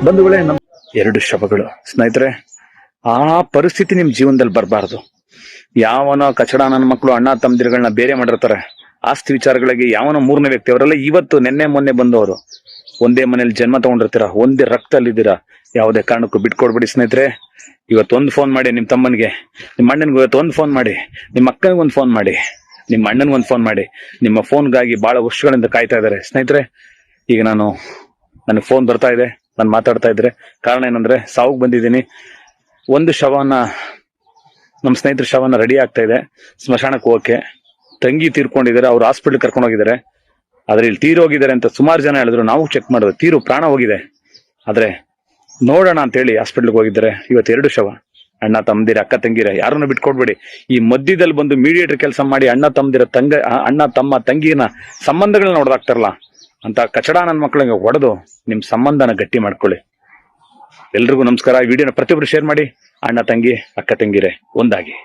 ಬಂಧುಗಳೇ, ಎರಡು ಶವಗಳು ಸ್ನೇಹಿತರೆ. ಆ ಪರಿಸ್ಥಿತಿ ನಿಮ್ ಜೀವನದಲ್ಲಿ ಬರಬಾರದು. ಯಾವನೋ ಕಚಡ ನನ್ನ ಮಕ್ಕಳು ಅಣ್ಣ ತಮ್ಮದಿರುಗಳನ್ನ ಬೇರೆ ಮಾಡಿರ್ತಾರೆ ಆಸ್ತಿ ವಿಚಾರಗಳಿಗೆ. ಯಾವನೋ ಮೂರನೇ ವ್ಯಕ್ತಿ, ಅವರೆಲ್ಲ ಇವತ್ತು ನಿನ್ನೆ ಮೊನ್ನೆ ಬಂದವರು. ಒಂದೇ ಮನೇಲಿ ಜನ್ಮ ತಗೊಂಡಿರ್ತೀರಾ, ಒಂದೇ ರಕ್ತಲ್ಲಿದ್ದೀರಾ. ಯಾವುದೇ ಕಾರಣಕ್ಕೂ ಬಿಟ್ಕೊಡ್ಬೇಡಿ ಸ್ನೇಹಿತರೆ. ಇವತ್ತೊಂದು ಫೋನ್ ಮಾಡಿ ನಿಮ್ಮ ತಮ್ಮನಿಗೆ, ನಿಮ್ಮ ಅಣ್ಣನಿಗೆ ಇವತ್ತೊಂದು ಫೋನ್ ಮಾಡಿ, ನಿಮ್ಮ ಅಕ್ಕನಿಗೊಂದು ಫೋನ್ ಮಾಡಿ, ನಿಮ್ಮ ಅಣ್ಣನಿಗೊಂದು ಫೋನ್ ಮಾಡಿ. ನಿಮ್ಮ ಫೋನ್ಗಾಗಿ ಬಹಳ ವರ್ಷಗಳಿಂದ ಕಾಯ್ತಾ ಇದ್ದಾರೆ ಸ್ನೇಹಿತರೆ. ಈಗ ನನಗೆ ಫೋನ್ ಬರ್ತಾ ಇದೆ, ನಾನು ಮಾತಾಡ್ತಾ ಇದ್ರೆ ಕಾರಣ ಏನಂದ್ರೆ ಸಾವುಗೆ ಬಂದಿದ್ದೀನಿ. ಒಂದು ಶವನ, ನಮ್ಮ ಸ್ನೇಹಿತರ ಶವನ ರೆಡಿ ಆಗ್ತಾ ಇದೆ ಸ್ಮಶಾನಕ್ಕೆ ಹೋಗಕ್ಕೆ. ತಂಗಿ ತೀರ್ಕೊಂಡಿದ್ದಾರೆ, ಅವ್ರು ಹಾಸ್ಪಿಟಲ್ ಕರ್ಕೊಂಡು ಹೋಗಿದ್ದಾರೆ. ಆದ್ರೆ ಇಲ್ಲಿ ತೀರೋಗಿದ್ದಾರೆ ಅಂತ ಸುಮಾರು ಜನ ಹೇಳಿದ್ರು. ನಾವು ಚೆಕ್ ಮಾಡಿದ್ರು, ಪ್ರಾಣ ಹೋಗಿದೆ. ಆದ್ರೆ ನೋಡೋಣ ಅಂತ ಹೇಳಿ ಹಾಸ್ಪಿಟಲ್ಗೆ ಹೋಗಿದ್ದಾರೆ. ಇವತ್ತು ಎರಡು ಶವ, ಅಣ್ಣ ತಮ್ಮದಿರ, ಅಕ್ಕ ತಂಗಿರ, ಯಾರನ್ನು ಬಿಟ್ಕೊಡ್ಬೇಡಿ. ಈ ಮಧ್ಯದಲ್ಲಿ ಬಂದು ಮೀಡಿಯೇಟರ್ ಕೆಲಸ ಮಾಡಿ ಅಣ್ಣ ತಮ್ಮ ತಂಗಿನ ಸಂಬಂಧಗಳನ್ನ ಹೊಡೆದಾಕ್ತಾರಲ್ಲ ಅಂತ ಕಚಡ ನನ್ನ ಮಕ್ಕಳಿಗೆ ಹೊಡೆದು ನಿಮ್ ಸಂಬಂಧನ ಗಟ್ಟಿ ಮಾಡ್ಕೊಳ್ಳಿ. ಎಲ್ರಿಗೂ ನಮಸ್ಕಾರ. ಈ ವಿಡಿಯೋನ ಪ್ರತಿಯೊಬ್ರು ಶೇರ್ ಮಾಡಿ. ಅಣ್ಣ ತಂಗಿ, ಅಕ್ಕ ತಂಗಿರೆ ಒಂದಾಗಿ.